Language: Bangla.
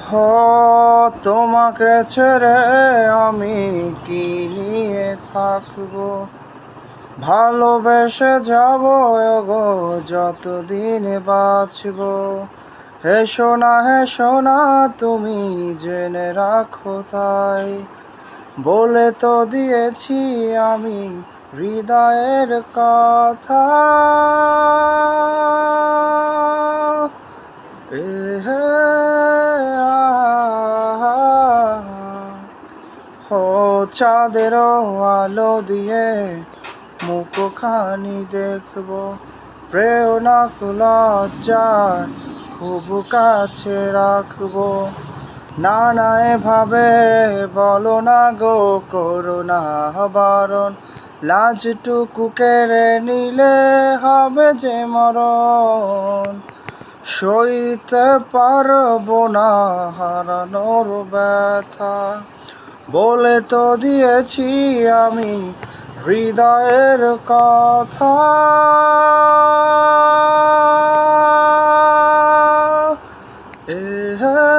হ তোমাকে ছেড়ে আমি কি নিয়ে থাকবো, ভালোবেসে যাব গো যতদিন বাঁচবো। হে সোনা তুমি জেনে রাখো তাই, বলে তো দিয়েছি আমি হৃদয়ের কথা। এ হে ও চাঁদেরও আলো দিয়ে মুখখানি দেখবো, প্রেরণা লজ্জার খুব কাছে রাখবো। না না এভাবে বলো না গো, করো না বারণ, লাজটুকু কেড়ে নিলে হবে যে মরণ। সইতে পারবো না হারানোর ব্যথা, বলে তো দিয়েছি আমি হৃদয়ের কথা। এ হে